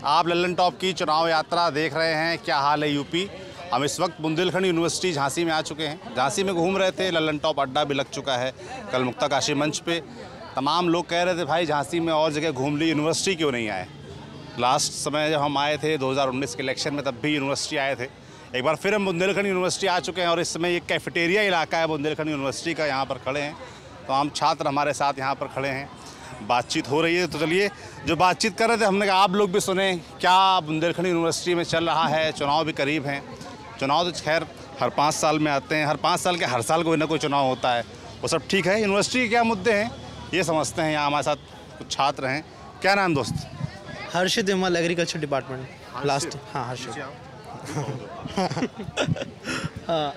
आप लल्लन टॉप की चुनाव यात्रा देख रहे हैं। क्या हाल है यूपी। हम इस वक्त बुंदेलखंड यूनिवर्सिटी झांसी में आ चुके हैं। झांसी में घूम रहे थे, लल्लन टॉप अड्डा भी लग चुका है। कल मुक्ताकाशी मंच पे तमाम लोग कह रहे थे भाई झांसी में और जगह घूम ली, यूनिवर्सिटी क्यों नहीं आए। लास्ट समय जब हम आए थे 2019 के इलेक्शन में, तब भी यूनिवर्सिटी आए थे। एक बार फिर हम बुंदेलखंड यूनिवर्सिटी आ चुके हैं और इस समय एक कैफेटेरिया इलाका है बुंदेलखंड यूनिवर्सिटी का, यहाँ पर खड़े हैं। तो हम छात्र हमारे साथ यहाँ पर खड़े हैं, बातचीत हो रही है। तो चलिए, जो बातचीत कर रहे थे हमने कहा आप लोग भी सुने क्या बुंदेलखंड यूनिवर्सिटी में चल रहा है। चुनाव भी करीब हैं। चुनाव तो खैर हर 5 साल में आते हैं, हर 5 साल के हर साल कोई ना कोई चुनाव होता है, वो सब ठीक है। यूनिवर्सिटी के क्या मुद्दे हैं ये समझते हैं। यहाँ हमारे साथ कुछ छात्र हैं। क्या नाम दोस्त? हर्षित विमल, एग्रीकल्चर डिपार्टमेंट लास्ट। हाँ हर्षित।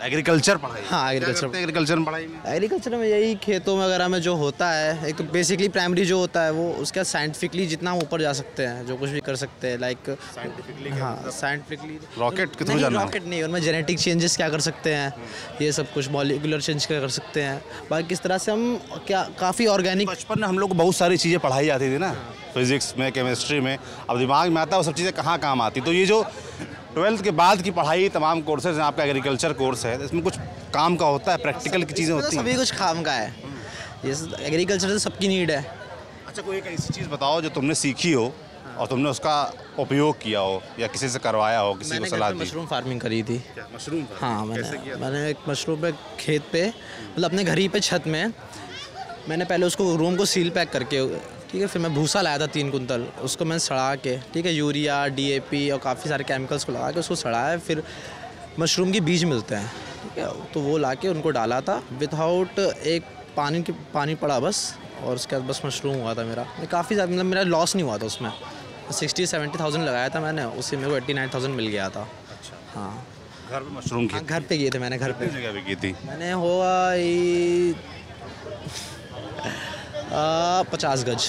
एग्रीकल्चर पढ़ाई? हाँ एग्रीकल्चर। एग्रीकल्चर में पढ़ाई में एग्रीकल्चर में यही खेतों वगैरह में जो होता है, एक तो बेसिकली प्राइमरी जो होता है वो उसका साइंटिफिकली जितना हम ऊपर जा सकते हैं, जो कुछ भी कर सकते हैं, लाइक साइंटिफिकली। हाँ साइंटिफिकली रॉकेट के थ्रू जाना? रॉकेट नहीं, उनमें जेनेटिक चेंजेस क्या कर सकते हैं, ये सब कुछ मॉलिक्यूलर चेंज क्या कर सकते हैं। बाकी किस तरह से हम क्या काफ़ी ऑर्गेनिक। बचपन में हम लोग को बहुत सारी चीज़ें पढ़ाई जाती थी ना, फिजिक्स में, केमिस्ट्री में। अब दिमाग में आता है वो सब चीज़ें कहाँ काम आती। तो ये जो 12th के बाद की पढ़ाई, तमाम कोर्सेज हैं, आपका एग्रीकल्चर कोर्स है, इसमें कुछ काम का होता है, प्रैक्टिकल की चीज़ें होती हैं? सभी कुछ काम का है। ये एग्रीकल्चर से सबकी नीड है। अच्छा, कोई एक ऐसी चीज़ बताओ जो तुमने सीखी हो और तुमने उसका उपयोग किया हो या किसी से करवाया हो, किसी को सलाह दी। मशरूम फार्मिंग करी थी। क्या मशरूम? हाँ मैंने एक मशरूम पे खेत पे, मतलब अपने घर ही पे छत में, मैंने पहले उसको रूम को सील पैक करके, ठीक है, फिर मैं भूसा लाया था 3 कुंतल, उसको मैंने सड़ा के, ठीक है, यूरिया, DAP और काफ़ी सारे केमिकल्स को लगा के उसको सड़ाया। फिर मशरूम के बीज मिलते हैं, ठीक है, तो वो ला के उनको डाला था विदाउट एक पानी पड़ा बस, और उसके बाद बस मशरूम हुआ था मेरा। काफ़ी ज़्यादा, मतलब मेरा लॉस नहीं हुआ था उसमें। 60-70,000 लगाया था मैंने, उससे मेरे को 89,000 मिल गया था। अच्छा। हाँ, घर पे मशरूम की? हाँ घर पे किए थे मैंने। घर पे जगह पे की थी मैंने? हुआ 50 गज।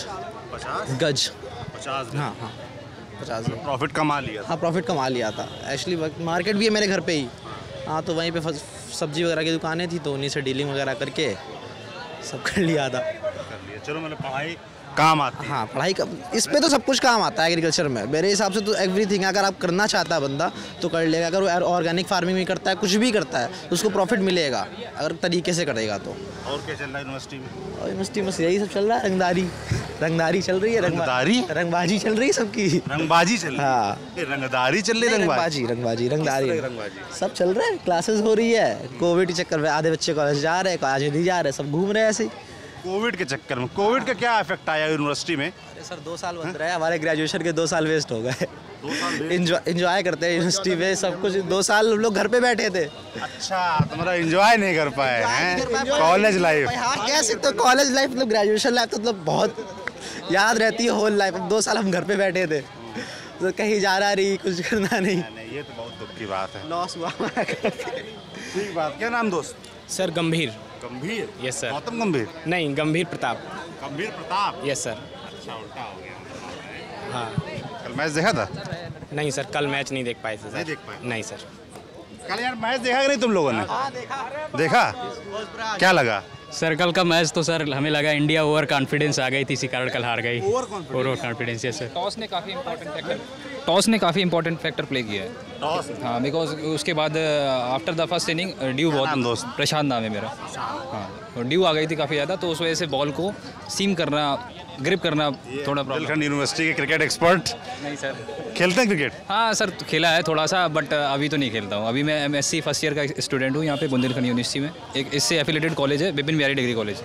50 गज? 50। हाँ 50 गज। प्रॉफिट कमा लिया? हाँ प्रॉफिट कमा लिया था। एक्चुअली मार्केट भी है मेरे घर पे ही। हाँ, तो वहीं पे सब्जी वगैरह की दुकानें थी, तो उन्हीं से डीलिंग वगैरह करके सब कर लिया था। चलो, मतलब पढ़ाई काम आती है। हाँ पढ़ाई का, इसमें तो सब कुछ काम आता है एग्रीकल्चर में मेरे हिसाब से तो। एवरीथिंग अगर आप करना चाहता है बंदा तो कर लेगा। अगर वो ऑर्गेनिक फार्मिंग भी करता है, कुछ भी करता है, तो उसको प्रॉफिट मिलेगा अगर तरीके से करेगा तो। और क्या चल रहा है यूनिवर्सिटी में? और यूनिवर्सिटी में यही सब चल रहा है। रंगदारी चल रही है। रंगबाजी चल रही है सबकी। रंगबाजी चल रही है? हाँ रंगदारी चल रही है? रंगदारी सब चल रहा है। क्लासेस हो रही है। कोविड के चक्कर में आधे बच्चे कॉलेज जा रहे हैं, आज नहीं जा रहे, सब घूम रहे हैं ऐसे ही। कोविड के चक्कर में? कोविड का क्या इफेक्ट आया यूनिवर्सिटी में? अरे सर 2 साल बंद रहे, हमारे ग्रेजुएशन के 2 साल वेस्ट हो गए। एंजॉय करते हैं यूनिवर्सिटी में सब कुछ। 2 साल हम लोग घर पे बैठे थे। अच्छा, तुम्हारा एंजॉय नहीं कर पाए हैं कॉलेज लाइफ? हाँ कैसे, तो कॉलेज लाइफ मतलब ग्रेजुएशन लाइफ तो मतलब बहुत याद रहती है होल लाइफ। 2 साल हम घर पे बैठे थे, तो कहीं जा रहा नहीं, कुछ करना नहीं। ये तो बहुत दुख की बात है। लॉस हुआ। ठीक बात। क्या नाम दोस्त? सर गंभीर। गंभीर? Yes sir. गौतम गंभीर? नहीं, गंभीर प्रताप। गंभीर प्रताप? Yes sir. अच्छा, उल्टा हो गया। हाँ। कल मैच देखा था? नहीं सर, कल मैच नहीं देख पाए थे सर। नहीं देख पाए? नहीं सर। कल यार मैच देखा कि नहीं तुम लोगों ने? देखा? क्या लगा? सर कल का मैच तो सर हमें लगा इंडिया ओवर कॉन्फिडेंस आ गई थी, इसी कारण कल हार गई। Over confidence? Yes sir. Toss ने काफ़ी इंपॉर्टेंट फैक्टर प्ले किया है। टॉस? हाँ, बिकॉज उसके बाद after the first inning due बहुत, दोस्त? प्रशांत नाम है मेरा। हाँ, ड्यू आ गई थी काफ़ी ज़्यादा, तो उस वजह से बॉल को सीम करना, ग्रिप करना थोड़ा प्रॉब्लम। बुंदेलखंड यूनिवर्सिटी के क्रिकेट एक्सपर्ट? नहीं सर। खेलते हैं क्रिकेट? हाँ सर, खेला है थोड़ा सा, बट अभी तो नहीं खेलता हूँ। अभी मैं MSc फर्स्ट ईयर का स्टूडेंट हूँ यहाँ पे बुंदेलखंड यूनिवर्सिटी में। एक इससे एफिलेटेड कॉलेज है, विपिन बिहारी डिग्री कॉलेज।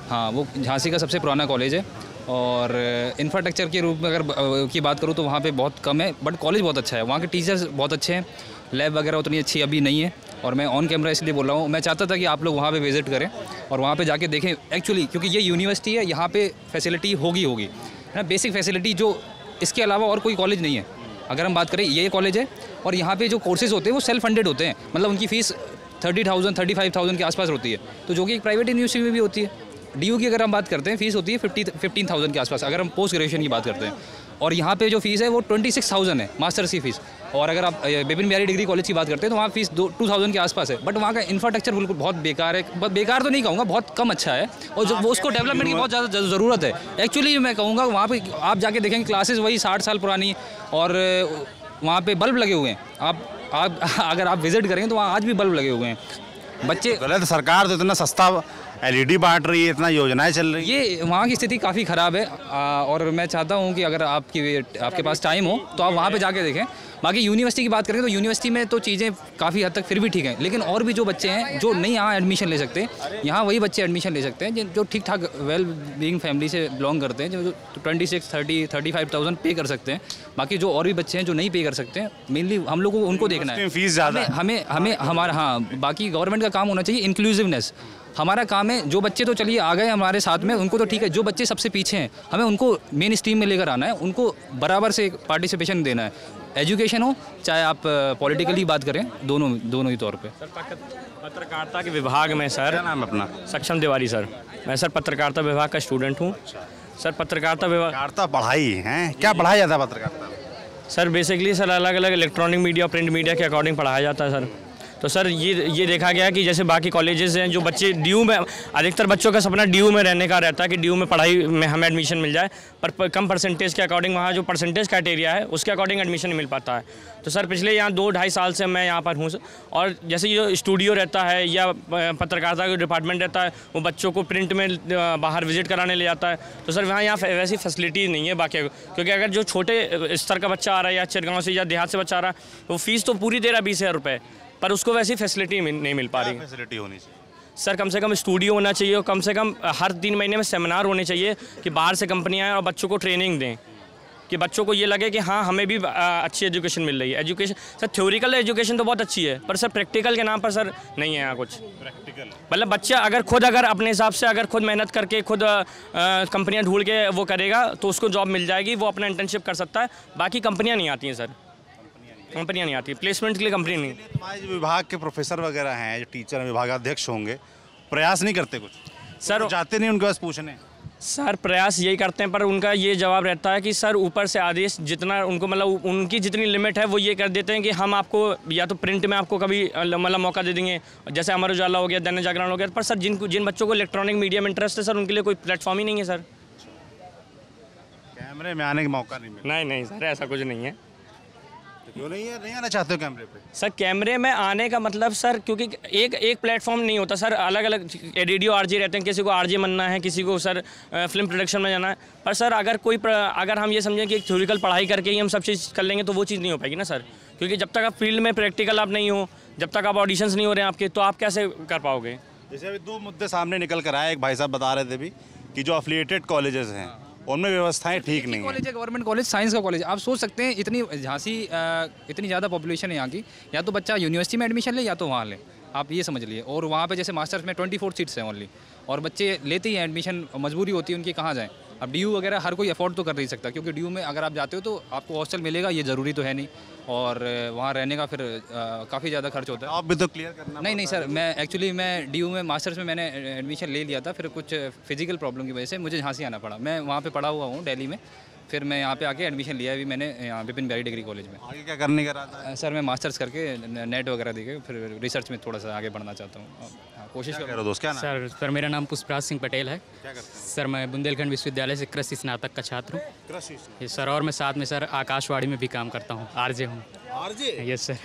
हाँ, वो झांसी का सबसे पुराना कॉलेज है। और इंफ्रास्ट्रक्चर के रूप में अगर की बात करूँ तो वहाँ पे बहुत कम है, बट कॉलेज बहुत अच्छा है। वहाँ के टीचर्स बहुत अच्छे हैं। लैब वगैरह उतनी अच्छी अभी नहीं है, और मैं ऑन कैमरा इसलिए बोल रहा हूँ, मैं चाहता था कि आप लोग वहाँ पे विजिट करें और वहाँ पे जाके देखें एक्चुअली, क्योंकि ये यूनिवर्सिटी है, यहाँ पे फैसिलिटी होगी है ना, बेसिक फैसिलिटी, जो इसके अलावा और कोई कॉलेज नहीं है। अगर हम बात करें, ये कॉलेज है, और यहाँ पे जो कोर्सेज होते हैं वो सेल्फ फंडेड होते हैं, मतलब उनकी फ़ीस 30,000 35,000 के आसपास होती है, तो जो कि एक प्राइवेट यूनिवर्सिटी में भी होती है। DU की अगर हम बात करते हैं, फ़ीस होती है 15,000 के आसपास, अगर हम पोस्ट ग्रेजुएशन की बात करते हैं। और यहाँ पे जो फीस है वो 26,000 है मास्टर्स की फ़ीस। और अगर आप विपिन बिहारी डिग्री कॉलेज की बात करते हैं तो वहाँ फीस 2,000 के आसपास है। बट वहाँ का इंफ्रास्ट्रक्चर बिल्कुल बहुत बेकार है, बहुत बेकार तो नहीं कहूँगा, बहुत कम अच्छा है, और जो वो उसको डेवलपमेंट की बहुत ज़्यादा ज़रूरत है। एक्चुअली मैं कहूँगा वहाँ पे आप जाके देखेंगे क्लासेस वही 60 साल पुरानी, और वहाँ पे बल्ब लगे हुए हैं। आप अगर आप विजिट करेंगे तो वहाँ आज भी बल्ब लगे हुए हैं। बच्चे गलत, सरकार तो इतना सस्ता LED बांट रही है, इतना योजनाएं चल रही है। ये वहाँ की स्थिति काफ़ी ख़राब है, और मैं चाहता हूँ कि अगर आपके पास टाइम हो तो आप वहाँ पे जाके देखें। बाकी यूनिवर्सिटी की बात करें तो यूनिवर्सिटी में तो चीज़ें काफ़ी हद तक फिर भी ठीक हैं, लेकिन और भी जो बच्चे हैं जो नहीं यहाँ एडमिशन ले सकते, यहाँ वही बच्चे एडमिशन ले सकते हैं जो ठीक ठाक वेल बीइंग फैमिली से बिलोंग करते हैं, जो 26, 30, 35,000 पे कर सकते हैं। बाकी जो और भी बच्चे हैं जो नहीं पे कर सकते हैं, मेनली हम लोगों को उनको देखना है। फीस ज़्यादा हमें हमारा, हाँ, बाकी गवर्नमेंट का काम होना चाहिए इंक्लूसिवनेस। हमारा काम है, जो बच्चे तो चलिए आ गए हमारे साथ में, उनको तो ठीक है, जो बच्चे सबसे पीछे हैं हमें उनको मेन स्ट्रीम में लेकर आना है, उनको बराबर से पार्टिसिपेशन देना है। एजुकेशन हो चाहे आप पॉलिटिकली बात करें, दोनों ही तौर पे। सर पत्रकारिता के विभाग में सर, क्या नाम है अपना? सक्षम तिवारी सर। मैं सर पत्रकारिता विभाग का स्टूडेंट हूँ। सर पत्रकारिता विभाग, पत्रकारिता पढ़ाई है, क्या पढ़ाया जाता है पत्रकारिता में? सर बेसिकली सर अलग अलग इलेक्ट्रॉनिक मीडिया, प्रिंट मीडिया के अकॉर्डिंग पढ़ाया जाता है सर। तो सर ये देखा गया कि जैसे बाकी कॉलेजेस हैं, जो बच्चे DU में, अधिकतर बच्चों का सपना DU में रहने का रहता है कि DU में पढ़ाई में हमें एडमिशन मिल जाए, पर कम परसेंटेज के अकॉर्डिंग वहाँ जो परसेंटेज क्राइटेरिया है उसके अकॉर्डिंग एडमिशन नहीं मिल पाता है। तो सर पिछले यहाँ 2-2.5 साल से मैं यहाँ पर हूँ, और जैसे जो स्टूडियो रहता है या पत्रकारिता का डिपार्टमेंट रहता है, वो बच्चों को प्रिंट में बाहर विजिट कराने ले जाता है। तो सर यहाँ वैसी फैसिलिटी नहीं है बाकी, क्योंकि अगर जो छोटे स्तर का बच्चा आ रहा है या चिरगाँव से या देहात से बच्चा आ रहा है, वो फीस तो पूरी दे रहा है 20,000 रुपये, पर उसको वैसी फैसिलिटी नहीं मिल पा रही। फैसिलिटी होनी चाहिए सर कम से कम स्टूडियो होना चाहिए, और कम से कम हर 3 महीने में सेमिनार होने चाहिए कि बाहर से कंपनियां आएँ और बच्चों को ट्रेनिंग दें, कि बच्चों को ये लगे कि हाँ हमें भी अच्छी एजुकेशन मिल रही है। एजुकेशन सर, थ्योरिकल एजुकेशन तो बहुत अच्छी है, पर सर प्रैक्टिकल के नाम पर सर नहीं है यहाँ कुछ प्रैक्टिकल। मतलब बच्चा अगर अपने हिसाब से अगर खुद मेहनत करके खुद कंपनियाँ ढूंढ के वो करेगा तो उसको जॉब मिल जाएगी, वो अपना इंटर्नशिप कर सकता है। बाकी कंपनियाँ नहीं आती हैं सर, कंपनियाँ नहीं आती, प्लेसमेंट के लिए कंपनी नहीं। हमारे जो विभाग के प्रोफेसर वगैरह हैं, जो टीचर विभागाध्यक्ष होंगे, प्रयास नहीं करते कुछ? सर जाते नहीं उनके पास पूछने? सर प्रयास यही करते हैं, पर उनका ये जवाब रहता है कि सर ऊपर से आदेश जितना उनको, मतलब उनकी जितनी लिमिट है वो ये कर देते हैं कि हम आपको या तो प्रिंट में आपको कभी मतलब मौका दे देंगे, जैसे अमर उजाला हो गया, दैनिक जागरण हो गया। पर सर जिन बच्चों को इलेक्ट्रॉनिक मीडिया में इंटरेस्ट है सर, उनके लिए कोई प्लेटफॉर्म ही नहीं है सर। कैमरे में आने का मौका नहीं मिला? नहीं सर, ऐसा कुछ नहीं है। क्यों नहीं है? नहीं आना चाहते हो कैमरे पे? सर कैमरे में आने का मतलब सर, क्योंकि एक प्लेटफॉर्म नहीं होता सर, अलग अलग रेडियो RJ रहते हैं, किसी को RJ बनना है, किसी को सर फिल्म प्रोडक्शन में जाना है। पर सर अगर हम ये समझें कि एक थ्योरिकल पढ़ाई करके ही हम सब चीज़ कर लेंगे तो वो चीज़ नहीं हो पाएगी ना सर, क्योंकि जब तक आप फील्ड में प्रैक्टिकल आप नहीं हो, जब तक आप ऑडिशंस नहीं हो रहे हैं आपके, तो आप कैसे कर पाओगे। जैसे अभी 2 मुद्दे सामने निकल कर आए, एक भाई साहब बता रहे थे भी कि जो एफिलिएटेड कॉलेजेस हैं उनमें व्यवस्थाएं ठीक नहीं है। कॉलेज है गवर्नमेंट कॉलेज, साइंस का कॉलेज। आप सोच सकते हैं इतनी झांसी इतनी ज़्यादा पॉपुलेशन है यहाँ की, या तो बच्चा यूनिवर्सिटी में एडमिशन ले या तो वहाँ ले, आप ये समझ लिए। और वहाँ पे जैसे मास्टर्स में 24 सीट्स हैं ओनली, और बच्चे लेते ही हैं एडमिशन, मजबूरी होती है उनकी, कहाँ जाएँ। अब DU वगैरह हर कोई अफोर्ड तो कर नहीं सकता, क्योंकि DU में अगर आप जाते हो तो आपको हॉस्टल मिलेगा, ये ज़रूरी तो है नहीं, और वहाँ रहने का फिर काफ़ी ज़्यादा खर्च होता है। आप भी तो क्लियर करना। नहीं सर, मैं DU में मास्टर्स में मैंने एडमिशन ले लिया था, फिर कुछ फिजिकल प्रॉब्लम की वजह से मुझे झांसी आना पड़ा। मैं वहाँ पे पढ़ा हुआ हूँ दिल्ली में, फिर मैं यहाँ पे आके एडमिशन लिया अभी मैंने यहाँ विपिन बिहारी डिग्री कॉलेज में। आगे क्या करने का इरादा है? सर मैं मास्टर्स करके नेट वगैरह देके फिर रिसर्च में थोड़ा सा आगे बढ़ना चाहता हूँ, कोशिश कर रहा हूँ। दोस्त क्या नाम? सर मेरा नाम पुष्पराज सिंह पटेल है। क्या करते हैं? सर मैं बुंदेलखंड विश्वविद्यालय से कृषि स्नातक का छात्र हूँ। कृषि ये सर, और मैं साथ में सर आकाशवाणी में भी काम करता हूँ, RJ हूँ। RJ? Yes sir.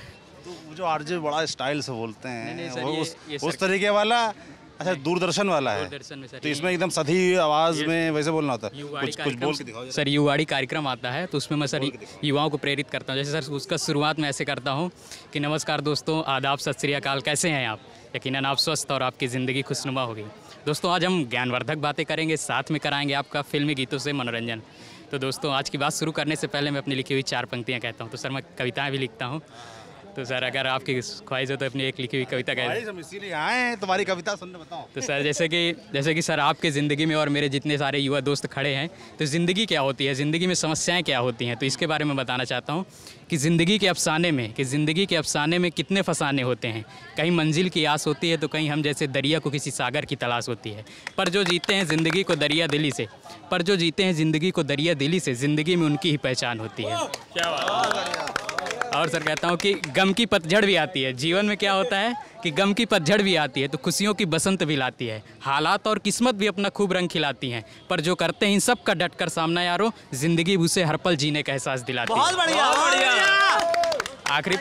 तो वो जो RJ बड़ा स्टाइल से बोलते हैं, नहीं सर, वो ये उस तरीके वाला? अच्छा, दूरदर्शन वाला है। दूरदर्शन में सर, तो इसमें एकदम सधी आवाज में वैसे बोलना होता है। कुछ बोल के दिखाओ सर। युवाड़ी कार्यक्रम आता है तो उसमें मैं सर युवाओं को प्रेरित करता हूँ। जैसे सर उसका शुरुआत में ऐसे करता हूँ कि नमस्कार दोस्तों, आदाब, सत श्री अकाल, कैसे हैं आप? यकीनन आप स्वस्थ और आपकी ज़िंदगी खुशनुमा होगी। दोस्तों आज हम ज्ञानवर्धक बातें करेंगे, साथ में कराएंगे आपका फिल्मी गीतों से मनोरंजन। तो दोस्तों आज की बात शुरू करने से पहले मैं अपनी लिखी हुई 4 पंक्तियाँ कहता हूँ। तो सर मैं कविताएँ भी लिखता हूँ। तो सर अगर आपकी ख्वाहिश हो तो अपनी एक लिखी हुई कविता कह भाई हम इसीलिए आए हैं तुम्हारी कविता सुनने, बताओ। तो सर जैसे कि सर आपके ज़िंदगी में और मेरे जितने सारे युवा दोस्त खड़े हैं, तो ज़िंदगी क्या होती है, ज़िंदगी में समस्याएं क्या होती हैं, तो इसके बारे में बताना चाहता हूँ कि ज़िंदगी के अफसाने में कितने फसाने होते हैं। कहीं मंजिल की आस होती है तो कहीं हम जैसे दरिया को किसी सागर की तलाश होती है। पर जो जीते हैं ज़िंदगी को दरिया दिली से ज़िंदगी में उनकी ही पहचान होती है। क्या बात। और सर कहता हूँ कि गम की पतझड़ भी आती है। जीवन में क्या होता है कि गम की पतझड़ भी आती है तो खुशियों की बसंत भी लाती है। हालात और किस्मत भी अपना खूब रंग खिलाती हैं, पर जो करते हैं इन सब का डट कर सामना यारो, ज़िंदगी उसे हर पल जीने का एहसास दिलाती है। बहुत बढ़िया। आखिरी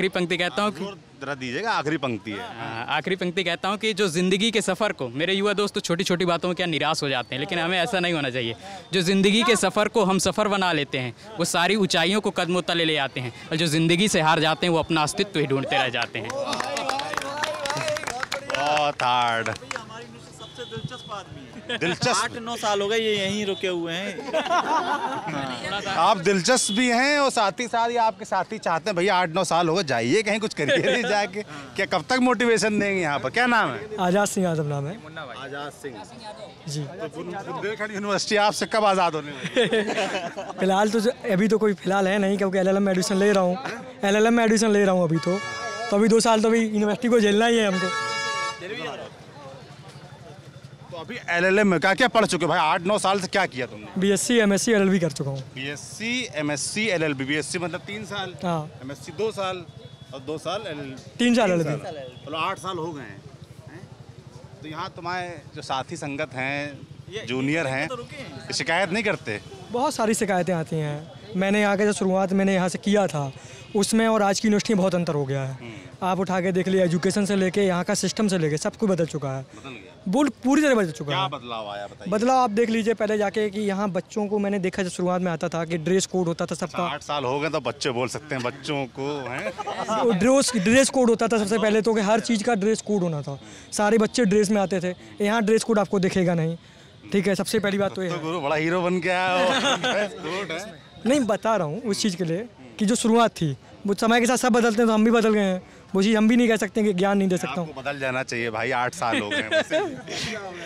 पंक्ति कहता हूँ कि जरा दीजिएगा, आखिरी पंक्ति है। आखिरी पंक्ति कहता हूँ कि जो ज़िंदगी के सफ़र को, मेरे युवा दोस्त तो छोटी छोटी बातों में क्या निराश हो जाते हैं, लेकिन हमें ऐसा नहीं होना चाहिए। जो ज़िंदगी के सफ़र को हम सफ़र बना लेते हैं, वो सारी ऊंचाइयों को कदमों तले ले आते हैं, और जो ज़िंदगी से हार जाते हैं वो अपना अस्तित्व ही ढूंढते रह जाते हैं। बहुत हार्ड। दिलचस्प। 8-9 साल हो गए ये यहीं रुके हुए हैं। आप दिलचस्प भी हैं और साथ ही साथ ये आपके साथी चाहते हैं भैया 8-9 साल हो गए, जाइए कहीं कुछ करिए जाके। क्या कब तक मोटिवेशन देंगे यहाँ पर? क्या नाम है? आज़ाद सिंह यादव नाम है आजाद सिंह जी। तो बुंदेलखंड यूनिवर्सिटी आपसे कब आज़ाद होने वाली? फिलहाल तो अभी तो कोई फिलहाल है नहीं, क्योंकि LLM में एडमिशन ले रहा हूँ। LLM में एडमिशन ले रहा हूँ अभी तो अभी 2 साल तो अभी यूनिवर्सिटी को झेलना ही है हमको। तो अभी LLM में क्या क्या पढ़ चुके भाई? 8-9 साल से क्या किया तुमने? BSc MSc LLB कर चुका हूँ। BSc MSc LLB। BSc मतलब 3 साल, हाँ। MSc 2 साल और 2 साल LLB। 3 साल LLB। चलो 8 साल हो गए हैं। तो यहाँ तुम्हारे जो साथी संगत हैं, जूनियर हैं, शिकायत नहीं करते? बहुत सारी शिकायतें आती हैं। मैंने यहाँ के जो शुरुआत मैंने यहाँ से किया था उसमें और आज की यूनिवर्सिटी में बहुत अंतर हो गया है। आप उठा के देख लिया, एजुकेशन से लेके यहाँ का सिस्टम से लेके सब कुछ बदल चुका है। पूरी तरह बदल चुका क्या है। बदलाव आया बताइए? बदलाव आप देख लीजिए पहले जाके कि यहाँ बच्चों को मैंने देखा जब शुरुआत में आता था कि ड्रेस कोड होता था सबका। 8 साल हो गए तो बच्चे बोल सकते हैं बच्चों को, हैं? ड्रेस कोड होता था सबसे पहले तो, कि हर चीज़ का ड्रेस कोड होना था। सारे बच्चे ड्रेस में आते थे। यहाँ ड्रेस कोड आपको दिखेगा नहीं। ठीक है, सबसे पहली बात तो ये है। गुरु बड़ा हीरो बन के आया हो। नहीं, बता रहा हूँ उस चीज़ के लिए कि जो शुरुआत थी वो समय के साथ सब बदलते हैं, तो हम भी बदल गए हैं। वो चीज़ हम भी नहीं कह सकते कि ज्ञान नहीं दे सकता हूँ। आपको बदल जाना चाहिए भाई, 8 साल हो गए हैं।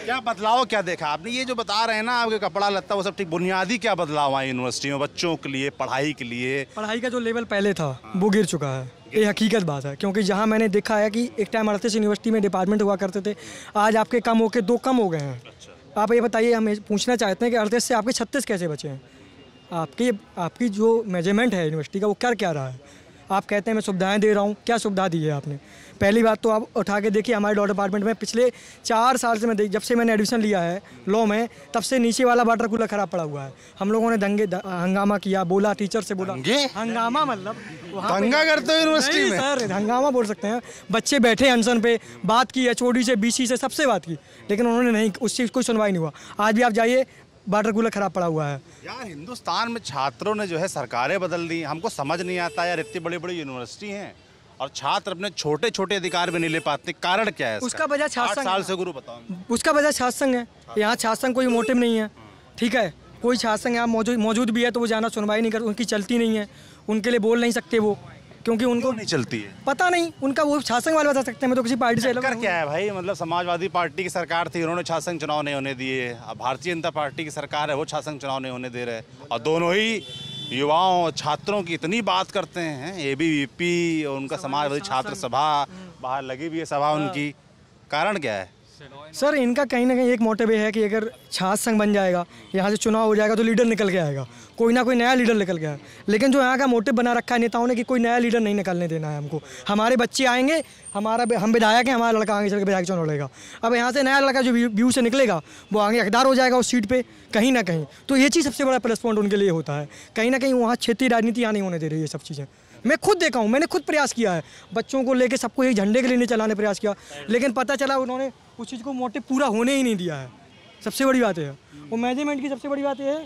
क्या बदलाव क्या देखा आपने? ये जो बता रहे हैं ना आपके कपड़ा लत्ता वो सब ठीक, बुनियादी क्या बदलाव आए यूनिवर्सिटी में बच्चों के लिए, पढ़ाई के लिए? पढ़ाई का जो लेवल पहले था वो गिर चुका है, ये हकीकत बात है। क्योंकि जहाँ मैंने देखा है कि एक टाइम 38 यूनिवर्सिटी में डिपार्टमेंट हुआ करते थे, आज आपके कम होकर 2 कम हो गए हैं। आप ये बताइए, हम पूछना चाहते हैं कि 38 से आपके 36 कैसे बचे हैं? आपकी जो मेजरमेंट है यूनिवर्सिटी का वो क्या रहा है? आप कहते हैं मैं सुविधाएं दे रहा हूँ, क्या सुविधा दी है आपने? पहली बात तो आप उठा के देखिए, हमारे लॉ डिपार्टमेंट में पिछले 4 साल से जब से मैंने एडमिशन लिया है लॉ में, तब से नीचे वाला वाटर कूलर खराब पड़ा हुआ है। हम लोगों ने हंगामा किया, बोला, टीचर से बोला। हंगामा मतलब दंगा करते हो यूनिवर्सिटी में? सर हंगामा बोल सकते हैं। बच्चे बैठे अनशन पे, बात की HOD से, BC से, सबसे बात की, लेकिन उन्होंने नहीं, उस चीज़ कोई सुनवाई नहीं हुआ। आज भी आप जाइए, वाटर कूलर खराब पड़ा हुआ है। यार हिंदुस्तान में छात्रों ने जो है सरकारें बदल दी। हमको समझ नहीं आता यार, इतनी बड़ी बड़ी यूनिवर्सिटी हैं और छात्र अपने छोटे छोटे अधिकार भी नहीं ले पाते। कारण क्या है? उसका वजह छात्र 8 साल से गुरु बताओ। उसका वजह छात्र संघ है। यहाँ छात्र संघ कोई मोटिव नहीं है। ठीक है, कोई छात्र संघ यहाँ मौजूद भी है तो वो जाना सुनवाई नहीं कर, उनकी चलती नहीं है, उनके लिए बोल नहीं सकते वो, क्योंकि उनको नहीं चलती है। पता नहीं उनका, वो छात्र संघ वाले बता सकते हैं। मैं तो किसी पार्टी से कर क्या है भाई? मतलब समाजवादी पार्टी की सरकार थी, उन्होंने छात्र संघ चुनाव नहीं होने दिए। अब भारतीय जनता पार्टी की सरकार है, वो छात्र संघ चुनाव नहीं होने दे रहे, और दोनों ही युवाओं छात्रों की इतनी बात करते हैं। ABVP और उनका समाजवादी छात्र सभा, बाहर लगी भी है सभा उनकी। कारण क्या है? सर इनका कहीं ना कहीं एक मोटिव ये है कि अगर छात्र संघ बन जाएगा, यहाँ से चुनाव हो जाएगा तो लीडर निकल के आएगा, कोई ना कोई नया लीडर निकल के आएगा। लेकिन जो यहाँ का मोटिव बना रखा है नेताओं ने कि कोई नया लीडर नहीं निकलने देना है हमको। हमारे बच्चे आएंगे, हम विधायक हैं, हमारा लड़का आगे चल के विधायक चुनाव लड़ेगा। अब यहाँ से नया लड़का जो व्यू से निकलेगा वो आगे हकदार हो जाएगा उस सीट पर कहीं ना कहीं। तो ये चीज़ सबसे बड़ा प्लस पॉइंट उनके लिए होता है। कहीं ना कहीं वहाँ क्षेत्रीय राजनीति यहाँ नहीं होने दे रही है सब चीज़ें। मैं खुद देखा हूँ, मैंने खुद प्रयास किया है, बच्चों को लेके सबको एक झंडे के लिए नहीं चलाने प्रयास किया, लेकिन पता चला उन्होंने उस चीज़ को मोटिव पूरा होने ही नहीं दिया है। सबसे बड़ी बात है वो मैनेजमेंट की। सबसे बड़ी बात है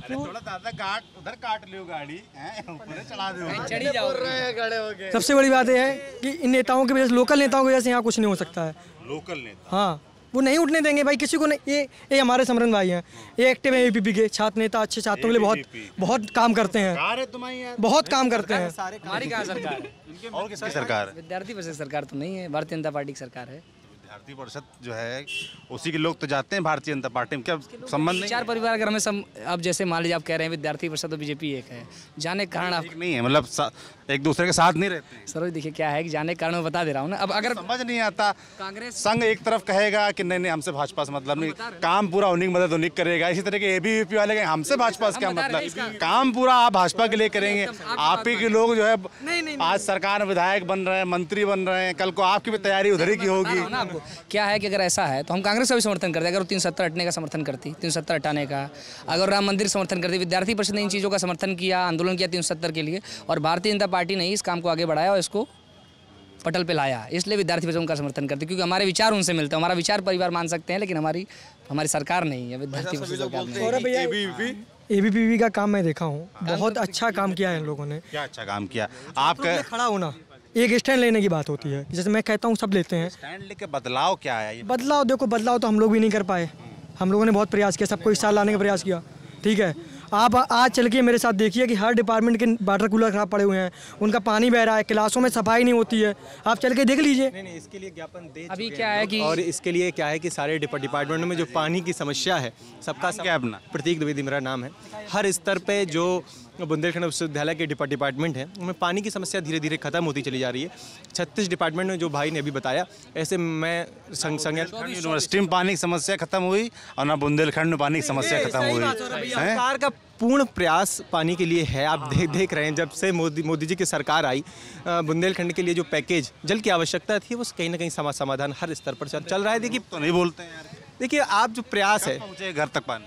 थोड़ा ज्यादा उधर काट लो गाड़ी, ऊपर चढ़ा दो। सबसे बड़ी बात यह है कि इन नेताओं की वजह से, लोकल नेताओं की वजह से यहाँ कुछ नहीं हो सकता है। लोकल नेता? हाँ, वो नहीं उठने देंगे भाई किसी को नहीं। ये हमारे समरन भाई हैं, ये एक्टिव हैं ABP के छात्र नेता, अच्छे छात्रों के लिए बहुत काम करते हैं, बहुत काम करते हैं। हमारी कहाँ सरकार है? और किसकी सरकार है? विद्यार्थी परिषद सरकार तो नहीं है, भारतीय जनता पार्टी की सरकार है। विद्यार्थी परिषद जो है उसी के लोग तो जाते हैं भारतीय जनता पार्टी में, क्या संबंध नहीं? चार परिवार अगर हमें अब जैसे मान लीजिए आप कह रहे हैं विद्यार्थी परिषद और बीजेपी एक है, जाने के कारण आप नहीं है, मतलब एक दूसरे के साथ नहीं रहते हैं। सर देखिए क्या है कि जाने के कारण मैं बता दे रहा हूँ ना। अब अगर समझ नहीं आता, कांग्रेस संघ एक तरफ कहेगा कि नहीं हमसे भाजपा से मतलब नहीं, काम पूरा उन्हीं की मदद उन्हीं करेगा, इसी तरह के ABVP वाले कहेंगे हमसे भाजपा से क्या मतलब, काम पूरा आप भाजपा के लिए करेंगे। आप ही के लोग जो है आज सरकार में विधायक बन रहे हैं, मंत्री बन रहे हैं, कल को आपकी भी तैयारी उधर ही की होगी। आपको क्या है कि अगर ऐसा है तो हम कांग्रेस का भी समर्थन करते, अगर 370 हटने का समर्थन करती, 370 हटाने का, अगर राम मंदिर समर्थन करती, विद्यार्थी परिषद ने इन चीज़ों का समर्थन किया, आंदोलन किया 370 के लिए, और भारतीय जनता पार्टी ने इस काम को आगे बढ़ाया और इसको पटल पे लाया, इसलिए विद्यार्थी परिषद उनका समर्थन करते, क्योंकि हमारे विचार उनसे मिलते हैं। हमारा विचार परिवार मान सकते हैं, लेकिन हमारी सरकार नहीं है, विद्यार्थी परिषद सरकार नहीं है। ABP का काम मैं देखा हूँ, बहुत अच्छा काम किया है इन लोगों ने। क्या अच्छा काम किया? आपका खड़ा होना, एक स्टैंड लेने की बात होती है, जैसे मैं कहता हूँ सब लेते हैं स्टैंड लेके बदलाव क्या है? बदलाव देखो, बदलाव तो हम लोग भी नहीं कर पाए, हम लोगों ने बहुत प्रयास किया, सबको इस साल लाने का प्रयास किया, ठीक है। आप आज चल के मेरे साथ देखिए कि हर डिपार्टमेंट के वाटर कूलर खराब पड़े हुए हैं, उनका पानी बह रहा है, क्लासों में सफाई नहीं होती है, आप चल के देख लीजिए। नहीं इसके लिए ज्ञापन दे अभी क्या है कि और इसके लिए क्या है कि सारे डिपार्टमेंट में जो पानी की समस्या है सबका क्या अपना प्रतीक द्विवेदी मेरा नाम है, हर स्तर पे जो बुंदेलखंड विश्वविद्यालय के डिपार्टमेंट है उनमें पानी की समस्या धीरे धीरे खत्म होती चली जा रही है। 36 डिपार्टमेंट में जो भाई ने अभी बताया, ऐसे मैं यूनिवर्सिटी में पानी की समस्या खत्म हुई और ना बुंदेलखंड में पानी की समस्या खत्म हुई। सरकार का पूर्ण प्रयास पानी के लिए है। आप देख रहे हैं जब से मोदी जी की सरकार आई, बुंदेलखंड के लिए जो पैकेज जल की आवश्यकता थी वो कहीं ना कहीं समाधान हर स्तर पर चल रहा है। देखिए तो नहीं बोलते हैं यार, देखिए आप जो प्रयास है पहुंचे घर तक पानी,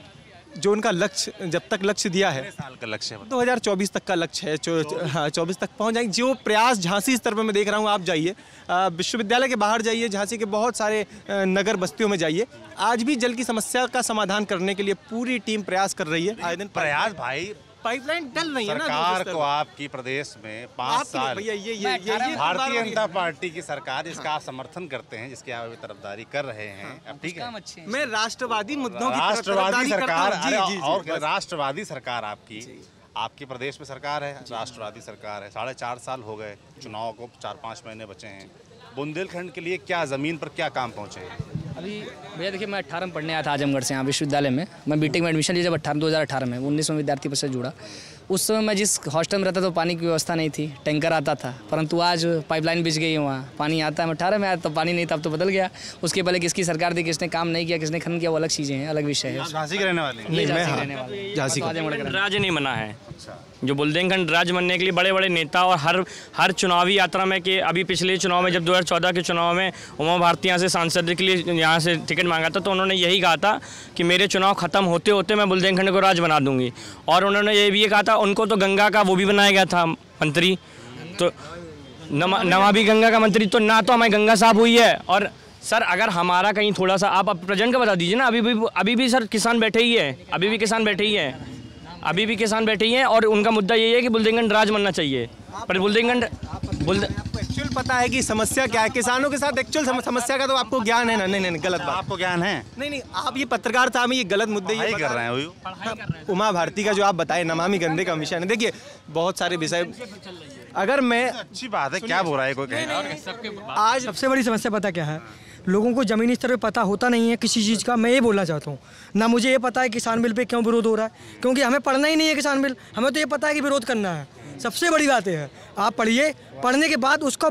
जो उनका लक्ष्य जब तक लक्ष्य दिया है, साल का लक्ष्य है, 2024 तक का लक्ष्य है, 24 तक पहुंच जाएंगे। जो प्रयास झांसी स्तर पर मैं देख रहा हूं, आप जाइए विश्वविद्यालय के बाहर जाइए, झांसी के बहुत सारे नगर बस्तियों में जाइए, आज भी जल की समस्या का समाधान करने के लिए पूरी टीम प्रयास कर रही है। आए दिन प्रयास भाई, पाइपलाइन डल रही है ना सरकार को आपकी प्रदेश में 5 साल भैया ये भारतीय जनता पार्टी की सरकार, जिसका आप समर्थन करते हैं, जिसके आप तरफदारी कर रहे हैं, अब ठीक है, मैं राष्ट्रवादी मुद्दों की राष्ट्रवादी सरकार, और जी, राष्ट्रवादी सरकार आपके प्रदेश में सरकार है, राष्ट्रवादी सरकार है, 4.5 साल हो गए चुनाव को, 4-5 महीने बचे हैं। बुंदेलखंड के लिए क्या ज़मीन पर क्या काम पहुँचे हैं? अभी भैया देखिए, मैं 18 में पढ़ने आया था आजमगढ़ से यहाँ विश्वविद्यालय में। मैं बीटेक में एडमिशन लिया जब 2018 में, 19 में विद्यार्थी परिषद जुड़ा। उस समय मैं जिस हॉस्टल में रहता तो पानी की व्यवस्था नहीं थी, टैंकर आता था, परंतु आज पाइपलाइन बिछ गई है, वहाँ पानी आता है। मैं 18 में आया तो पानी नहीं था, अब तो बदल गया। उसके पहले किसकी सरकार थी, किसने काम नहीं किया, किसने खनन किया, वो अलग चीज़ें हैं, अलग विषय है। झांसी के रहने वाले ये झांसी के रहने वाले, झांसी का राज्य नहीं बना है। जो बुंदेलखंड राज्य बनने के लिए बड़े बड़े नेता और हर चुनावी यात्रा में, कि अभी पिछले चुनाव में जब 2014 के चुनाव में उमा भारती यहाँ से सांसद के लिए यहाँ से टिकट मांगा था, तो उन्होंने यही कहा था कि मेरे चुनाव खत्म होते होते मैं बुंदेलखंड को राज्य बना दूंगी। और उन्होंने ये भी कहा था, उनको तो गंगा का वो भी बनाया गया था मंत्री, तो नमामि गंगा का मंत्री, तो ना तो हमारी गंगा साफ हुई है। और सर अगर हमारा कहीं थोड़ा सा आप प्रेजेंट का बता दीजिए ना, अभी भी सर किसान बैठे ही है, अभी भी किसान बैठे ही हैं, और उनका मुद्दा यही है कि बुंदेलखंड राज्य बनना चाहिए। पर आपको एक्चुअल पता है कि समस्या क्या है किसानों के साथ, एक्चुअल समस्या का तो आपको ज्ञान है ना? नहीं गलत बात। आपको ज्ञान है? नहीं आप ये पत्रकारिता में ये गलत मुद्दे ये कर रहे हैं। उमा भारती का जो आप बताए नमामि गंगे का विषय है, देखिए बहुत सारे विषय, अगर मैं अच्छी बात है, क्या बुरा है कोई कहे? आज सबसे बड़ी समस्या पता क्या है, लोगों को ज़मीनी स्तर पे पता होता नहीं है किसी चीज़ का। मैं ये बोलना चाहता हूँ ना, मुझे ये पता है किसान बिल पे क्यों विरोध हो रहा है, क्योंकि हमें पढ़ना ही नहीं है किसान बिल। हमें तो ये पता है कि विरोध करना है, सबसे बड़ी बात है। आप पढ़िए, पढ़ने के बाद उसका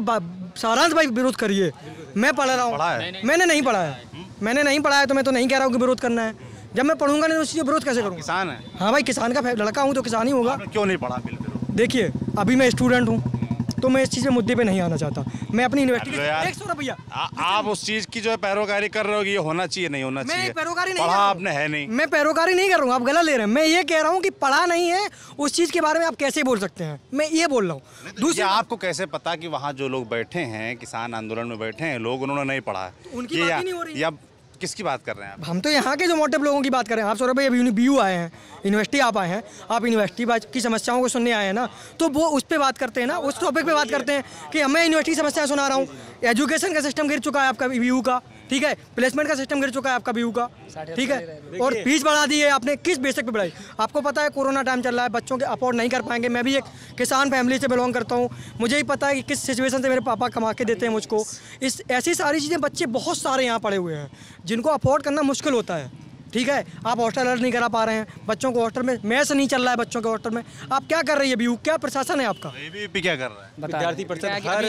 सारांश भाई विरोध करिए। मैं पढ़ रहा हूँ, मैंने नहीं पढ़ा है, तो मैं तो नहीं कह रहा हूँ कि विरोध करना है। जब मैं पढ़ूंगा नहीं तो उस चीज़ विरोध कैसे करूँगा? किसान है, हाँ भाई, किसान का लड़का हूँ तो किसान ही होगा। क्यों नहीं पढ़ा बिल? देखिए अभी मैं स्टूडेंट हूँ, तो मैं इस चीज़ में मुद्दे पे नहीं आना चाहता। मैं अपनी यूनिवर्सिटी भैया, आप उस चीज़ की जो है पैरोकारी कर रहे हो, ये होना चाहिए नहीं होना चाहिए? मैं पैरोकारी नहीं, पढ़ा आपने है नहीं। मैं पैरोकारी नहीं कर रहा हूँ, आप गलत ले रहे हैं। मैं ये कह रहा हूँ कि पढ़ा नहीं है, उस चीज़ के बारे में आप कैसे बोल सकते हैं, मैं ये बोल रहा हूँ। दूसरी, आपको कैसे पता कि वहाँ जो लोग बैठे हैं, किसान आंदोलन में बैठे हैं लोग, उन्होंने नहीं पढ़ा है? उनकी बात ही नहीं हो रही। या किसकी बात कर रहे हैं आप? हम तो यहाँ के जो मोटिव लोगों की बात कर रहे हैं। आप सौरभ भाई अभी BU आए हैं, यूनिवर्सिटी आप आए हैं, आप यूनिवर्सिटी की समस्याओं को सुनने आए हैं ना, तो वो उस पर बात करते हैं ना, उस टॉपिक पे बात करते हैं कि मैं यूनिवर्सिटी की समस्या सुना रहा हूँ। एजुकेशन का सिस्टम गिर चुका है आपका BU का, ठीक है, प्लेसमेंट का सिस्टम गिर चुका है आपका बीयू का, ठीक है, और फीस बढ़ा दी है आपने। किस बेसिक पे बढ़ाई? आपको पता है कोरोना टाइम चल रहा है, बच्चों के अफोर्ड नहीं कर पाएंगे। मैं भी एक किसान फैमिली से बिलोंग करता हूँ, मुझे ही पता है कि किस सिचुएशन से मेरे पापा कमा के देते हैं मुझको। इस ऐसी सारी चीज़ें, बच्चे बहुत सारे यहाँ पड़े हुए हैं जिनको अफोर्ड करना मुश्किल होता है, ठीक है। आप हॉस्टल अलर्ट नहीं करा पा रहे हैं बच्चों को, हॉस्टल में मैथ्स नहीं चल रहा है बच्चों के हॉस्टल में। आप क्या कर रही है बीयू? क्या प्रशासन है आपका? एबीवीपी क्या कर रहा है? विद्यार्थी परिषद हर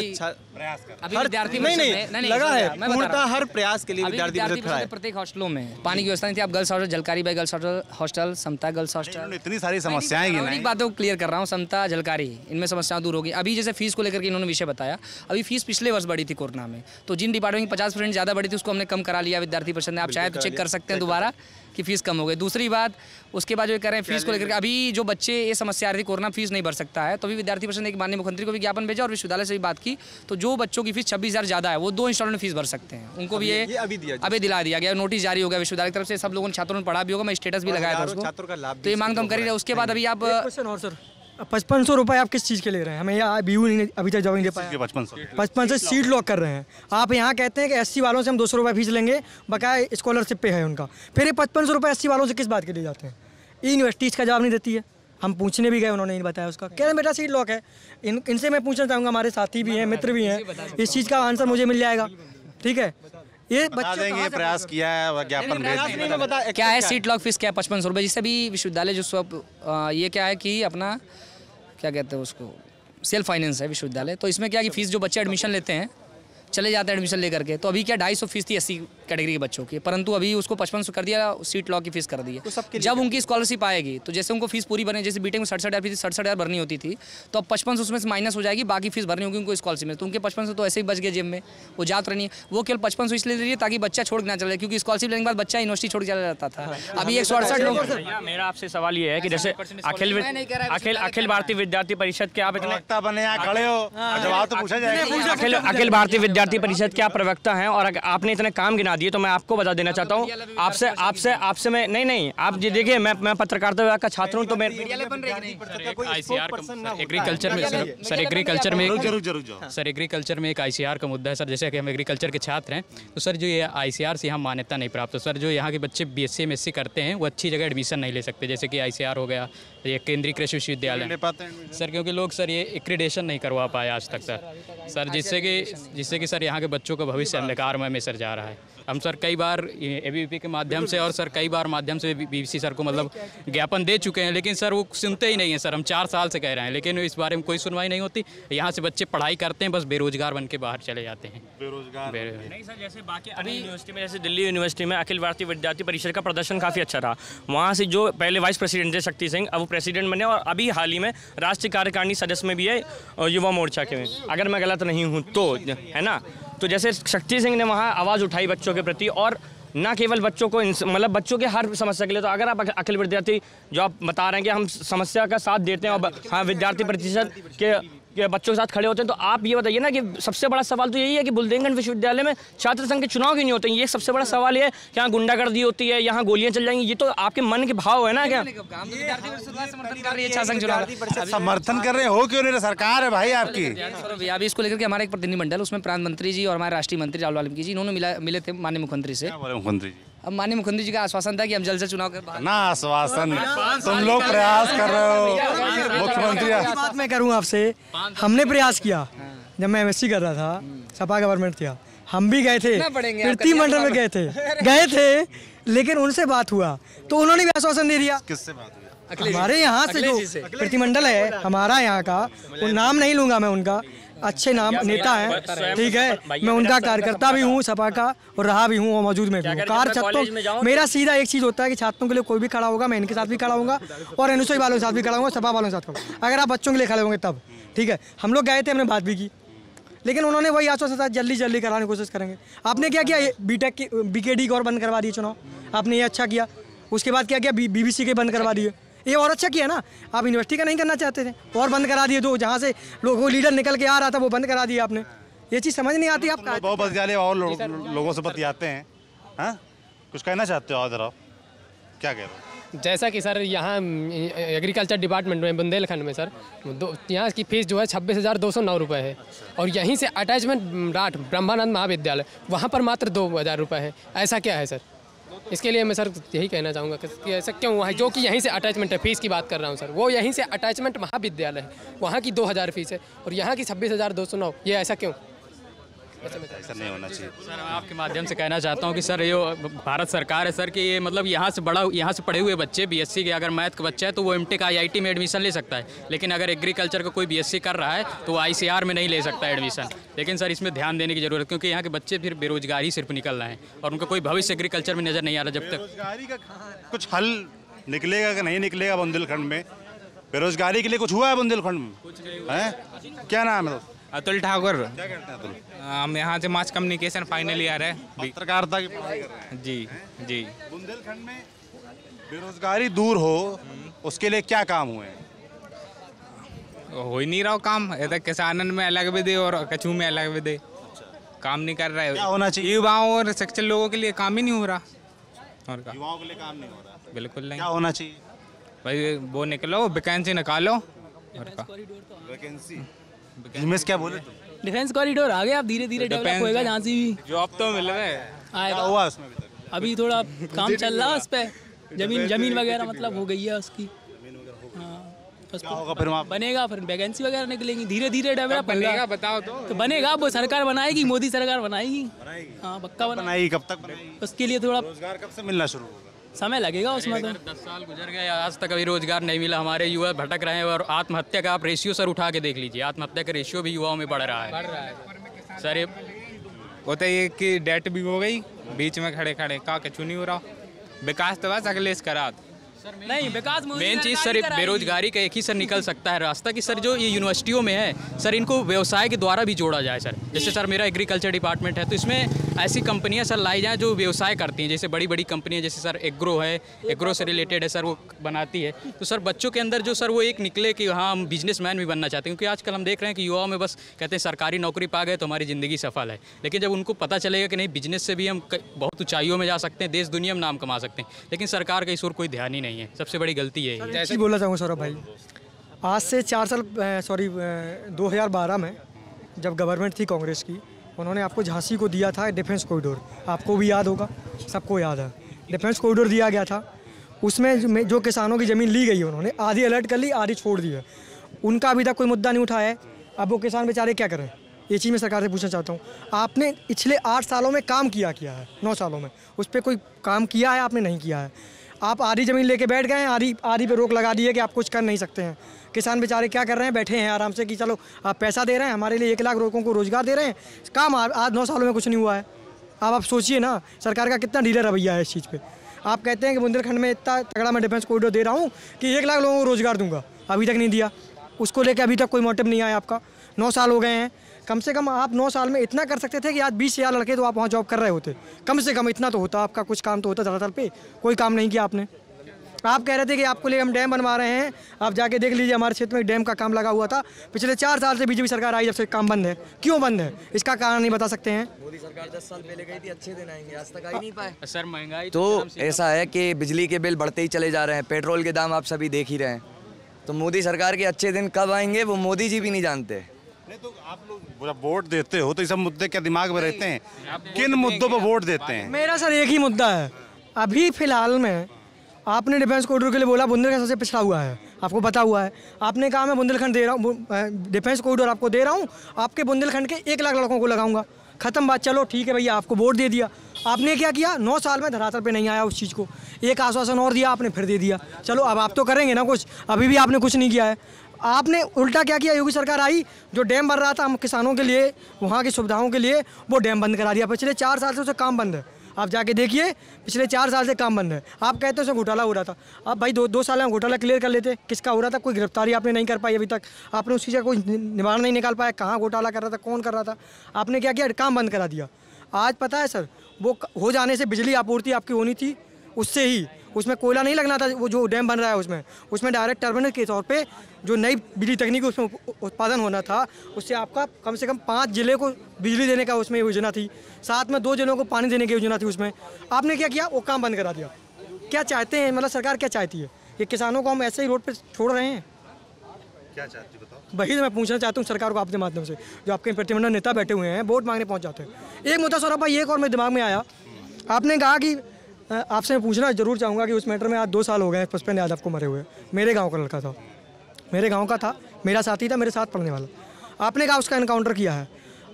विद्यार्थी नहीं लगा है, पूर्णतः हर प्रयास के लिए विद्यार्थी परिषद खड़ा है। प्रत्येक हॉस्टलों में पानी की व्यवस्था नहीं थी। आप girls hostel, Jhalkari Bai girls hostel, Samta girls hostel, इतनी सारी समस्याएं एक बातों को क्लियर कर रहा हूँ। समता, झलकारी, इनमें समस्याएं दूर होगी। अभी जैसे फीस को लेकर के इन्होंने विषय बताया, अभी फीस पिछले वर्ष बढ़ी थी कोरोना में, तो जिन डिपार्टमेंट की 50% ज़्यादा बढ़ी थी उसको हमने कम करा लिया विद्यार्थी परिषद ने। आप चाहे तो चेक कर सकते हैं दोबारा कि फीस कम हो गई। दूसरी बात, उसके बाद जो कह रहे हैं फीस को लेकर, अभी जो बच्चे ये समस्या आ रही थी कोरोना फीस नहीं भर सकता है, तो अभी विद्यार्थी परिषद ने एक माननीय मुख्यमंत्री को भी ज्ञापन भेजा और विश्वविद्यालय से भी बात की, तो जो बच्चों की फीस 26,000 ज़्यादा है वो 2 इंस्टॉलमेंट में फीस भर सकते हैं। उनको भी ये अभी दिला दिया गया, नोटिस जारी हो गया विश्वविद्यालय की तरफ से। सब लोगों ने, छात्रों ने पढ़ा भी होगा, मैं स्टेटस भी लगाया था उसको, तो ये मांग तो हम कर ही रहे। उसके बाद अभी आप 5500 रुपये आप किस चीज़ के ले रहे हैं? हमें यहाँ बीयू अभी तक जवाब नहीं दे पाया। 55 से सीट लॉक कर रहे हैं आप। यहाँ कहते हैं कि SC वालों से हम 200 रुपये फीस लेंगे, बकाया स्कॉलरशिप पे है उनका। फिर ये 5500 रुपये SC वालों से किस बात के लिए जाते हैं? यूनिवर्सिटीज़ का जवाब नहीं देती है। हम पूछने भी गए, उन्होंने नहीं बताया उसका। कह रहे बेटा सीट लॉक है। इनसे मैं पूछना चाहूँगा, हमारे साथी भी हैं, मित्र भी हैं, इस चीज़ का आंसर मुझे मिल जाएगा, ठीक है। ये बच्चे प्रयास किया है, ज्ञापन भेज क्या है सीट लॉक फीस क्या है? 5500 रुपये, जिससे भी विश्वविद्यालय जो सब ये क्या है कि अपना क्या कहते हैं उसको, सेल्फ फाइनेंस है विश्वविद्यालय। तो इसमें क्या कि फीस जो बच्चे एडमिशन लेते हैं, चले जाते हैं एडमिशन लेकर के, तो अभी क्या 250 फीस थी 80 कैटेगरी के बच्चों की, परंतु अभी उसको 5500 कर दिया, सीट लॉक की फीस कर दी है। तो जब उनकी स्कॉलरशिप आएगी तो जैसे उनको फीस पूरी भरनी, जैसे बीटेक में 67,000 फीस 67,000 भरनी होती थी, तो अब 5500 उसमें से माइनस हो जाएगी, बाकी फीस भरनी होगी उनको स्कॉलरशिप में। तो उनके 5500 तो ऐसे ही बच गए जेब में, वो जात रही है। वो केवल 5500 इसलिए ले रही है ताकि बच्चा छोड़ के ना चले, क्योंकि स्कॉलरशिप लेने के बाद बच्चा यूनिवर्सिटी छोड़ के चला जाता था। अभी 168 लोग। मेरा आपसे सवाल ये है कि जैसे अखिल भारतीय विद्यार्थी परिषद के आप इतने बने खड़े हो, जवाब तो पूछा जाएगा। अखिल भारतीय विद्यार्थी परिषद के आप प्रवक्ता हैं और आपने इतने काम गिना दिए, तो मैं आपको बता देना चाहता हूँ, आपसे मैं नहीं, आप ये देखिए, मैं पत्रकारिता विभाग का छात्र हूँ, तो मैं एग्रीकल्चर में एक ICR का मुद्दा है सर। जैसे कि हम एग्रीकल्चर के छात्र हैं, तो सर जो ये ICR से यहाँ मान्यता नहीं प्राप्त है सर। जो यहाँ के बच्चे BSc MSc करते हैं वो अच्छी जगह एडमिशन नहीं ले सकते, जैसे कि ICR हो गया, ये केंद्रीय कृषि विश्वविद्यालय सर, क्योंकि लोग सर ये एक्रीडेशन नहीं करवा पाए आज तक सर, जिससे कि सर यहाँ के बच्चों का भविष्य अंधकारमय में सर जा रहा है। हम सर कई बार ABVP के माध्यम से और सर कई बार माध्यम से BBC सर को मतलब ज्ञापन दे चुके हैं, लेकिन सर वो सुनते ही नहीं हैं सर। हम 4 साल से कह रहे हैं, लेकिन इस बारे में कोई सुनवाई नहीं होती। यहाँ से बच्चे पढ़ाई करते हैं, बस बेरोजगार बन के बाहर चले जाते हैं। नहीं सर, जैसे बाकी अन्य यूनिवर्सिटी में, जैसे दिल्ली यूनिवर्सिटी में अखिल भारतीय विद्यार्थी परिषद का प्रदर्शन काफ़ी अच्छा रहा। वहाँ से जो पहले वाइस प्रेसिडेंट थे शक्ति सिंह, अब वो प्रेसिडेंट बने, और अभी हाल ही में राष्ट्रीय कार्यकारिणी सदस्य में भी है युवा मोर्चा के में, अगर मैं गलत नहीं हूँ तो, है ना। तो जैसे शक्ति सिंह ने वहाँ आवाज़ उठाई बच्चों के प्रति, और ना केवल बच्चों को, मतलब बच्चों के हर समस्या के लिए। तो अगर आप अखिल विद्यार्थी जो आप बता रहे हैं कि हम समस्या का साथ देते हैं और हाँ विद्यार्थी परिषद के बच्चों के साथ खड़े होते हैं, तो आप ये बताइए ना कि सबसे बड़ा सवाल तो यही है कि बुंदेलखंड विश्वविद्यालय में छात्र संघ के चुनाव क्यों नहीं होते हैं? ये सबसे बड़ा सवाल है कि यहाँ गुंडागर्दी होती है, यहाँ गोलियां चल जाएंगी। ये तो आपके मन के भाव है ना। क्या समर्थन कर रहे हो? क्यों नहीं? सरकार है भाई आपकी। अभी इसको लेकर के हमारा एक प्रतिनिधिमंडल, उसमें प्रधानमंत्री जी और हमारे राष्ट्रीय मंत्री राहुल गांधी जी, इन्होंने मिले थे माननीय मुख्यमंत्री से। मुख्यमंत्री जी, अब माननीय मुख्यमंत्री जी का आश्वासन था कि हम जल्द से चुनाव कर ना आश्वासन, तुम लोग प्रयास कर रहे हो। मुख्यमंत्री बात मैं करूँ आपसे, हमने प्रयास किया जब मैं MSc कर रहा था, सपा गवर्नमेंट था, हम भी गए थे, प्रतिनिधिमंडल में गए थे, लेकिन उनसे बात हुआ तो उन्होंने भी आश्वासन दे दिया। किससे बात हुई? हमारे यहाँ से जो प्रतिनिधिमंडल है हमारा यहाँ का, वो नाम नहीं लूँगा मैं उनका, अच्छे नाम नेता है, ठीक है, मैं उनका कार्यकर्ता भी हूँ सपा का, और रहा भी हूँ और मौजूद में भी हूँ। छात्रों, मेरा सीधा एक चीज़ होता है कि छात्रों के लिए कोई भी खड़ा होगा, मैं इनके साथ भी खड़ा हूँगा और अनुसूचित वालों के साथ भी खड़ा हूँगा, सपा वालों के साथ खड़ा। अगर आप बच्चों के लिए खड़े होंगे तब ठीक है। हम लोग गए थे, हमने बात भी की, लेकिन उन्होंने वही आश्वासन था जल्दी कराने की कोशिश करेंगे। आपने क्या किया? बीटेक की BKD और बंद करवा दिए चुनाव, आपने ये अच्छा किया। उसके बाद क्या किया? BBC के बंद करवा दिए, ये और अच्छा किया ना। आप यूनिवर्सिटी का नहीं करना चाहते थे और बंद करा दिए, तो जहाँ से लोगों लीडर निकल के आ रहा था वो बंद करा दिया आपने। ये चीज़ समझ नहीं आती आपका। बहुत बदजाले और लोगों से बतियाते हैं। हाँ, कुछ कहना चाहते हो? और क्या कह रहे हो? जैसा कि सर यहाँ एग्रीकल्चर डिपार्टमेंट में बुंदेलखंड में सर यहाँ की फ़ीस जो है 26,209 रुपये है और यहीं से अटैचमेंट राठ ब्रह्मानंद महाविद्यालय वहाँ पर मात्र 2,000 रुपये है। ऐसा क्या है सर? इसके लिए मैं सर यही कहना चाहूँगा कि ऐसा क्यों हुआ है, जो कि यहीं से अटैचमेंट है। फ़ीस की बात कर रहा हूँ सर, वो यहीं से अटैचमेंट महाविद्यालय है, वहाँ की 2,000 फ़ीस है और यहाँ की 26,209। ये ऐसा क्यों? ऐसा नहीं होना चाहिए सर। आपके माध्यम से कहना चाहता हूँ कि सर ये भारत सरकार है सर कि ये मतलब यहाँ से पढ़े हुए बच्चे बीएससी के अगर मैथ का बच्चा है तो वो एमटेक आईआईटी में एडमिशन ले सकता है, लेकिन अगर एग्रीकल्चर का कोई बीएससी कर रहा है तो वो आईसीआर में नहीं ले सकता एडमिशन। लेकिन सर इसमें ध्यान देने की जरूरत है क्योंकि यहाँ के बच्चे फिर बेरोजगारी सिर्फ निकल रहे हैं और उनका कोई भविष्य एग्रीकल्चर में नजर नहीं आ रहा। जब तक बेरोजगारी का कुछ हल निकलेगा कि नहीं निकलेगा बुंदेलखंड में? बेरोजगारी के लिए कुछ हुआ है बुंदेलखंड में? कुछ नहीं है। क्या नाम है? अतुल ठाकुर। क्या करते हैं अतुल? हम यहाँ से मास कम्युनिकेशन फाइनल ईयर है। पत्रकारिता की पढ़ाई कर रहे हैं। जी जी। बुंदेलखंड में बेरोजगारी दूर हो उसके लिए क्या काम हुए हैं? हो ही नहीं रहा काम। इधर किसानन में अलग विधि और कछू में अलग विधि। काम नहीं कर रहे। क्या होना चाहिए? युवाओं और शिक्षित लोगों के लिए काम ही नहीं हो रहा। और का युवाओं के लिए काम नहीं हो रहा? बिल्कुल नहीं। क्या होना चाहिए भाई? वो निकलो, वैकेंसी निकालो। वैकेंसी बिजनेस क्या बोले तुम? डिफेंस कॉरिडोर आ गया, अब धीरे धीरे डेवलप होएगा झांसी भी। जॉब तो मिल रहे आएगा। हुआ उसमें अभी तक? अभी थोड़ा काम चल रहा है उस पर। जमीन वगैरह मतलब हो गई है उसकी। क्या होगा फिर वहाँ? बनेगा, फिर वैकेंसी वगैरह निकलेंगी, धीरे धीरे डेवलप बनेगा। बताओ तो बनेगा। वो सरकार बनाएगी, मोदी सरकार बनाएगी। हाँ पक्का बनाएगी। कब तक बनाएगी? उसके लिए थोड़ा रोजगार कब से मिलना शुरू होगा? समय लगेगा उसमें। तो 10 साल गुजर गए, आज तक अभी रोजगार नहीं मिला। हमारे युवा भटक रहे हैं और आत्महत्या का आप रेशियो सर उठा के देख लीजिए, आत्महत्या का रेशियो भी युवाओं में बढ़ रहा है सर। ये होता है कि डेट भी हो गई, बीच में खड़े खड़े का कछु नहीं हो रहा। विकास तो बस अखिलेश करा नहीं, विकास मेन चीज़ सर बेरोजगारी का एक ही सर निकल सकता है रास्ता कि सर जो ये यूनिवर्सिटियों में है सर इनको व्यवसाय के द्वारा भी जोड़ा जाए सर। जैसे सर मेरा एग्रीकल्चर डिपार्टमेंट है तो इसमें ऐसी कंपनियां सर लाई जाएँ जो व्यवसाय करती हैं। जैसे बड़ी बड़ी कंपनियां जैसे सर एग्रो है, एग्रो से रिलेटेड है सर, वो बनाती है। तो सर बच्चों के अंदर जो सर वो एक निकले कि हाँ हम बिजनेसमैन भी बनना चाहते हैं, क्योंकि आजकल हम देख रहे हैं कि युवाओं में बस कहते हैं सरकारी नौकरी पा गए तो हमारी ज़िंदगी सफल है। लेकिन जब उनको पता चलेगा कि नहीं बिजनेस से भी हम बहुत ऊंचाइयों में जा सकते हैं, देश दुनिया में नाम कमा सकते हैं, लेकिन सरकार का इस ओर कोई ध्यान ही नहीं है। सबसे बड़ी गलती है। जैसे बोलना चाहूँगा सौरभ भाई, आज से 4 साल 2012 में जब गवर्नमेंट थी कांग्रेस की, उन्होंने आपको झांसी को दिया था डिफेंस कॉरिडोर। आपको भी याद होगा, सबको याद है। डिफेंस कॉरिडोर दिया गया था, उसमें जो किसानों की ज़मीन ली गई उन्होंने आधी अलर्ट कर ली, आधी छोड़ दी है। उनका अभी तक कोई मुद्दा नहीं उठाया है। अब वो किसान बेचारे क्या करें, ये चीज़ मैं सरकार से पूछना चाहता हूँ। आपने पिछले 8 सालों में काम किया है, 9 सालों में उस पर कोई काम किया है? आपने नहीं किया है। आप आधी ज़मीन लेके बैठ गए हैं, आधी पे रोक लगा दी है कि आप कुछ कर नहीं सकते हैं। किसान बेचारे क्या कर रहे हैं, बैठे हैं आराम से कि चलो आप पैसा दे रहे हैं, हमारे लिए 1 लाख लोगों को रोज़गार दे रहे हैं। काम आज 9 सालों में कुछ नहीं हुआ है। अब आप सोचिए ना सरकार का कितना ढीला रवैया है इस चीज़ पे। आप कहते हैं कि बुंदेलखंड में इतना तगड़ा मैं डिफेंस कॉरिडोर दे रहा हूँ कि 1 लाख लोगों को रोज़गार दूंगा, अभी तक नहीं दिया। उसको लेकर अभी तक कोई मोटिव नहीं आया आपका। 9 साल हो गए हैं। कम से कम आप 9 साल में इतना कर सकते थे कि आज 20,000 लड़के तो आप वहाँ जॉब कर रहे होते। कम से कम इतना तो होता, आपका कुछ काम तो होता धरातल पे। कोई काम नहीं किया आपने। आप कह रहे थे कि आपको लिए हम डैम बनवा रहे हैं, आप जाके देख लीजिए हमारे क्षेत्र में डैम का काम लगा हुआ था। पिछले 4 साल से बीजेपी सरकार आई जब से काम बंद है। क्यों बंद है, इसका कारण नहीं बता सकते हैं? मोदी सरकार 10 साल पहले गई थी, अच्छे दिन आएंगे, आज तक आ ही नहीं पाए। सर महंगाई तो ऐसा है कि बिजली के बिल बढ़ते ही चले जा रहे हैं, पेट्रोल के दाम आप सभी देख ही रहे हैं। तो मोदी सरकार के अच्छे दिन कब आएंगे वो मोदी जी भी नहीं जानते। नहीं तो आप लोग वोट देते हो तो ये सब मुद्दे क्या दिमाग में रहते हैं? किन मुद्दों पर वोट देते हैं? मेरा सर एक ही मुद्दा है। अभी फिलहाल में आपने डिफेंस कॉरिडोर के लिए बोला बुंदेलखंड सबसे पिछड़ा हुआ है, आपको पता हुआ है। आपने कहा मैं बुंदेलखंड दे रहा हूँ, डिफेंस कॉरिडोर आपको दे रहा हूँ, आपके बुंदेलखंड के 1 लाख लड़कों को लगाऊंगा। खत्म बात। चलो ठीक है भैया, आपको वोट दे दिया। आपने क्या किया, 9 साल में धरातल पे नहीं आया उस चीज़ को। एक आश्वासन और दिया आपने, फिर दे दिया। चलो अब आप तो करेंगे ना कुछ, अभी भी आपने कुछ नहीं किया है। आपने उल्टा क्या किया, योगी सरकार आई, जो डैम बन रहा था हम किसानों के लिए, वहाँ की सुविधाओं के लिए, वो डैम बंद करा दिया। पिछले 4 साल से उसे काम बंद है। आप जाके देखिए, पिछले 4 साल से काम बंद है। आप कहते हो उसमें घोटाला हो रहा था। अब भाई 2 साल में घोटाला क्लियर कर लेते, किसका हो रहा था? कोई गिरफ्तारी आपने नहीं कर पाई अभी तक। आपने उस चीज़ का कोई निवारण नहीं निकाल पाया, कहाँ घोटाला कर रहा था, कौन कर रहा था। आपने क्या किया, काम बंद करा दिया। आज पता है सर, वो हो जाने से बिजली आपूर्ति आपकी होनी थी, उससे ही उसमें कोयला नहीं लगना था। वो जो डैम बन रहा है उसमें डायरेक्ट टर्मिनल के तौर पे जो नई बिजली तकनीक उसमें उत्पादन होना था, उससे आपका कम से कम 5 जिले को बिजली देने का उसमें योजना थी, साथ में 2 जिलों को पानी देने की योजना थी। उसमें आपने क्या किया, वो काम बंद करा दिया। क्या चाहते हैं, मतलब सरकार क्या चाहती है? ये किसानों को हम ऐसे ही रोड पे छोड़ रहे हैं? क्या चाहती बताओ? वही तो मैं पूछना चाहता हूँ सरकार को आपके माध्यम से, जो आपके प्रतिनिधि नेता बैठे हुए हैं, वोट मांगने पहुँच जाते हैं। एक मुद्दा सौरभ भाई एक और मेरे दिमाग में आया, आपने कहा कि आपसे मैं पूछना जरूर चाहूँगा कि उस मैटर में आज 2 साल हो गए पुष्पेंद्र यादव को मरे हुए। मेरे गाँव का लड़का था, मेरे गाँव का था, मेरा साथी था, मेरे साथ पढ़ने वाला। आपने कहा उसका एनकाउंटर किया है।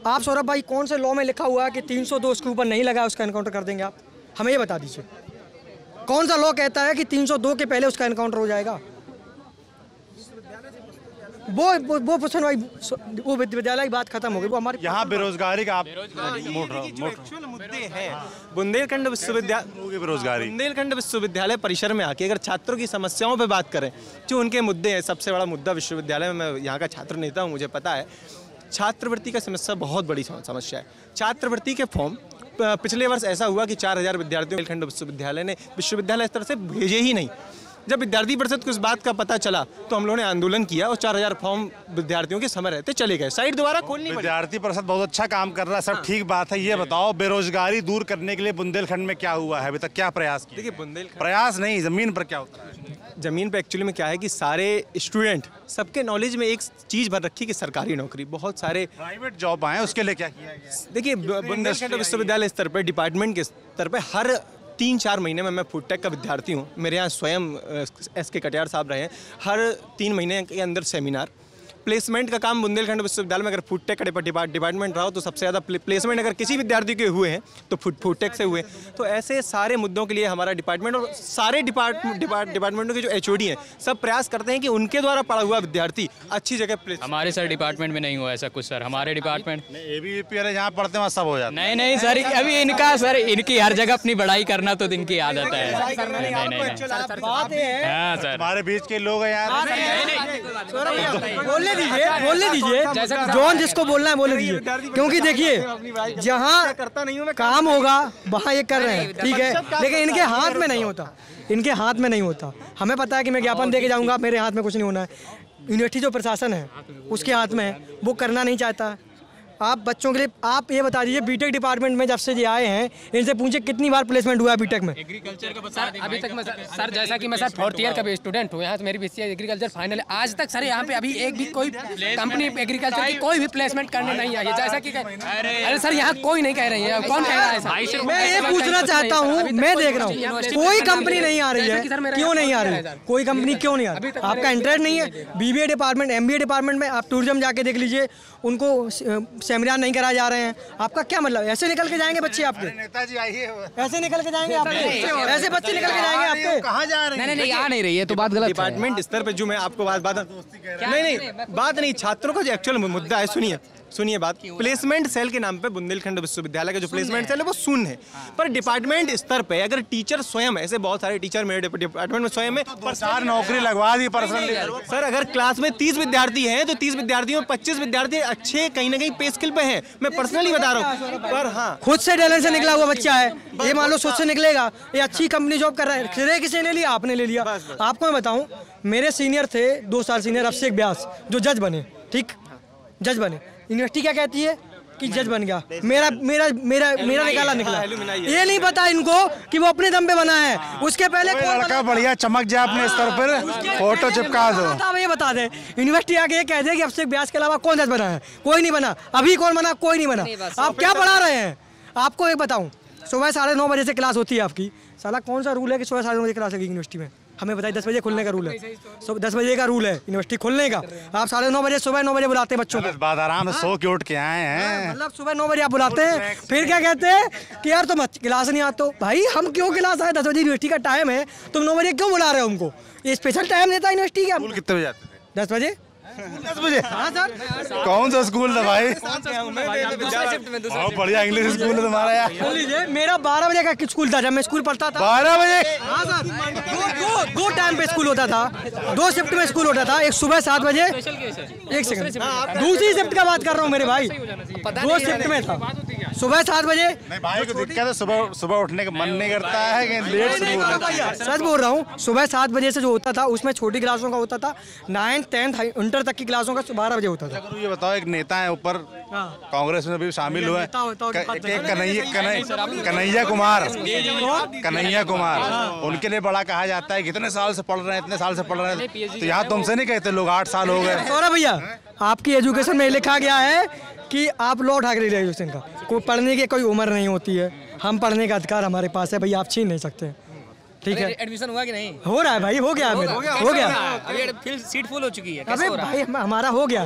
आप सौरभ भाई कौन से लॉ में लिखा हुआ है कि 302 उसके ऊपर नहीं लगा उसका एनकाउंटर कर देंगे आप? हमें ये बता दीजिए, कौन सा लॉ कहता है कि 302 के पहले उसका एनकाउंटर हो जाएगा? वो पुष्पन भाई, वो विद्यालय की बात खत्म हो गई। वो हमारे यहाँ बेरोजगारी का आप मुद्दे हैं। बुंदेलखंड विश्वविद्यालय बेरोजगारी, बुंदेलखंड विश्वविद्यालय परिसर में आके अगर छात्रों की समस्याओं पे बात करें, जो उनके मुद्दे हैं, सबसे बड़ा मुद्दा विश्वविद्यालय में, मैं यहाँ का छात्र नेता हूँ, मुझे पता है, छात्रवृत्ति का समस्या बहुत बड़ी समस्या है। छात्रवृत्ति के फॉर्म पिछले वर्ष ऐसा हुआ कि 4000 विद्यार्थियों बुंदेलखंड विश्वविद्यालय ने विश्वविद्यालय स्तर से भेजे ही नहीं। जब विद्यार्थी परिषद को इस बात का पता चला तो हम लोगों ने आंदोलन किया और 4000 फॉर्म विद्यार्थियों के समय रहते चले गए। साइट दोबारा खोलनी पड़ी। विद्यार्थी परिषद बहुत अच्छा काम कर रहा है, सब ठीक बात है। ये बताओ बेरोजगारी दूर करने के लिए बुंदेलखंड में क्या हुआ है अभी तक, क्या प्रयास किया? देखिए बुंदेलखंड प्रयास नहीं, जमीन पर क्या होता है? ज़मीन पे एक्चुअली में क्या है कि सारे स्टूडेंट, सबके नॉलेज में एक चीज़ भर रखी कि सरकारी नौकरी, बहुत सारे प्राइवेट जॉब आए, उसके लिए क्या किया गया? देखिए बुंदेलखंड विश्वविद्यालय स्तर पर, डिपार्टमेंट के स्तर पर हर 3-4 महीने में, मैं फूड टेक का विद्यार्थी हूँ, मेरे यहाँ स्वयं SK कटियार साहब रहे हैं, हर 3 महीने के अंदर सेमिनार, प्लेसमेंट का काम बुंदेलखंड विश्वविद्यालय में अगर फूड टेक का डिपार्टमेंट रहा हो तो सबसे ज़्यादा प्लेसमेंट अगर किसी विद्यार्थी के हुए हैं तो फूड टेक से हुए। तो ऐसे सारे मुद्दों के लिए हमारा डिपार्टमेंट और सारे डिपार्टमेंटों के जो HOD हैं सब प्रयास करते हैं कि उनके द्वारा पढ़ा हुआ विद्यार्थी अच्छी जगह प्लेस। हमारे सर डिपार्टमेंट में नहीं हुआ ऐसा कुछ सर, हमारे डिपार्टमेंट ABVP वाले जहाँ पढ़ते हैं सब हो जाता है। नहीं सर, अभी इनका सर, इनकी हर जगह अपनी बड़ाई करना तो इनकी आदत है। हाँ सर, हमारे बीच के लोग हैं यार, बोलने दीजिए जॉन, जिसको बोलना है बोलने दीजिए, क्योंकि देखिए जहाँ काम होगा वहाँ ये कर रहे हैं, ठीक है, लेकिन इनके हाथ में नहीं होता, इनके हाथ में नहीं होता। हमें पता है कि मैं ज्ञापन दे के जाऊँगा, मेरे हाथ में कुछ नहीं होना है। यूनिवर्सिटी जो प्रशासन है उसके हाथ में है, वो करना नहीं चाहता। आप बच्चों के लिए आप ये बता दीजिए, बीटेक डिपार्टमेंट में जब से ये आए हैं इनसे पूछे कितनी बार प्लेसमेंट हुआ है बीटेक में? एग्रीकल्चर का बता अभी तक मैं सर, जैसा कि मैं सर 4th ईयर का भी स्टूडेंट हूँ, यहाँ से मेरी BCA एग्रीकल्चर फाइनल है। आज तक सर यहाँ पे अभी एक भी कोई कंपनी एग्रीकल्चर की कोई भी प्लेसमेंट करने नहीं आई है। जैसा कि अरे सर यहाँ कोई नहीं कह रही है, कौन कह रहा है? मैं ये पूछना चाहता हूँ, मैं देख रहा हूँ कोई कंपनी नहीं आ रही है, क्यों नहीं आ रही है? कोई कंपनी क्यों नहीं आ रही? आपका इंटरेस्ट नहीं है? BBA डिपार्टमेंट, MBA डिपार्टमेंट में आप टूरिज्म जाके देख लीजिए, उनको सेमिनार नहीं कराया जा रहे हैं। आपका क्या मतलब? ऐसे निकल के जाएंगे बच्चे आपके? नेताजी आइए, ऐसे निकल के जाएंगे आपके? ऐसे बच्चे निकल के जाएंगे आपके? कहाँ जा रहे हैं? नहीं आ नहीं रही है तो बात गलत है। डिपार्टमेंट स्तर पे जो मैं आपको बात नहीं, छात्रों का जो एक्चुअल मुद्दा है, सुनिए बात, प्लेसमेंट सेल के नाम पे बुंदेलखंड विश्वविद्यालय का जो प्लेसमेंट सेल है वो शून्य है। पर डिपार्टमेंट स्तर पे अगर टीचर स्वयं, ऐसे बहुत सारे टीचर मेरे डिपार्टमेंट में स्वयं में सरकार नौकरी लगवा दी पर्सनली। सर अगर क्लास में 30 विद्यार्थी हैं तो 30 विद्यार्थियों में 25 विद्यार्थी अच्छे कहीं ना कहीं पे स्किल पे हैं, मैं पर्सनली बता रहा हूँ। पर हाँ, खुद से टैलेंट से निकला हुआ बच्चा है, ये मान लो सोच से निकलेगा, ये अच्छी कंपनी जॉब कर रहा है, श्रेय किसी ने लिया? आपने ले लिया। आपको मैं बताऊं, मेरे सीनियर थे 2 साल सीनियर अभिषेक व्यास, जो जज बने, ठीक, जज बने। यूनिवर्सिटी क्या कहती है कि जज बन गया, मेरा निकाला। ये नहीं पता इनको कि वो अपने दम पे बना है। उसके पहले लड़का बढ़िया चमक जाए अपने स्तर पर, फोटो चिपका दो। ये बता दे, यूनिवर्सिटी आके ये कह दे कि अभिषेक व्यास के अलावा कौन जज बना है? कोई नहीं बना। अभी कौन बना? कोई नहीं बना। आप क्या पढ़ा रहे हैं? आपको एक बताऊं, सुबह 9:30 बजे से क्लास होती है आपकी। साला कौन सा रूल है कि सुबह 9:30 बजे क्लास होगी यूनिवर्सिटी में? हमें बताइए। 10 बजे खुलने का रूल है, 10 बजे का रूल है यूनिवर्सिटी खुलने का। आप 9:30 बजे, सुबह 9 बजे बुलाते हैं बच्चों को। बाद आराम से सो के उठ के आए हैं, मतलब सुबह 9 बजे आप बुलाते हैं, फिर क्या कहते हैं कि यार तुम क्लास नहीं आते हो। भाई हम क्यों क्लास आए? 10 बजे यूनिवर्सिटी का टाइम है, तुम 9 बजे क्यों बुला रहे हो हमको? ये स्पेशल टाइम देता है यूनिवर्सिटी का। कितने बजे आते थे? 10 बजे। 10 बजे? हाँ सर। कौन सा स्कूल था भाई? बढ़िया इंग्लिश स्कूल है तुम्हारा यार। बोल लीजिए, मेरा 12 बजे का स्कूल था जब मैं स्कूल पढ़ता था। 12 बजे? हाँ सर। दो टाइम पे स्कूल होता था, 2 शिफ्ट में स्कूल होता था। एक सुबह 7 बजे, एक सेकंड, दूसरी शिफ्ट का बात कर रहा हूँ मेरे भाई, 2 शिफ्ट में था। सुबह 7 बजे नहीं भाई को दिक्कत है, सुबह सुबह उठने का मन नहीं करता है कि लेट से सच बोल रहा हूँ, सुबह 7 बजे से जो होता था उसमें छोटी क्लासों का होता था, 9th 10th इंटर तक की क्लासों का 12 बजे होता था। गुरु ये बताओ, एक नेता है ऊपर कांग्रेस में भी शामिल हुए कन्हैया कुमार, उनके लिए बड़ा कहा जाता है कितने साल से पढ़ रहे हैं, इतने साल से पढ़ रहे हैं, तो यहाँ तुमसे नहीं कहते लोग 8 साल हो गए। सौरभ भैया, आपकी एजुकेशन में लिखा गया है कि आप लॉ ठाकरे एजुकेशन का कोई पढ़ने की कोई उम्र नहीं होती है, हम पढ़ने का अधिकार हमारे पास है भैया, आप छीन नहीं सकते। ठीक है, एडमिशन हुआ कि नहीं? हो रहा है भाई, हो गया मेरा, हो गया। अभी फिर सीट फुल हो चुकी है। अबे भाई हमारा हो गया।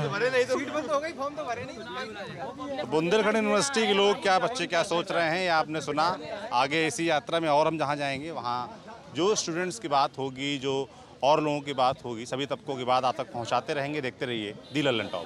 बुंदेलखंड यूनिवर्सिटी के लोग क्या, बच्चे क्या सोच रहे हैं, ये आपने सुना। आगे इसी यात्रा में और हम जहाँ जाएंगे वहाँ जो स्टूडेंट्स की बात होगी, जो और लोगों की बात होगी, सभी तबकों की बात आप तक पहुँचाते रहेंगे। देखते रहिए दी लल्लन टॉप।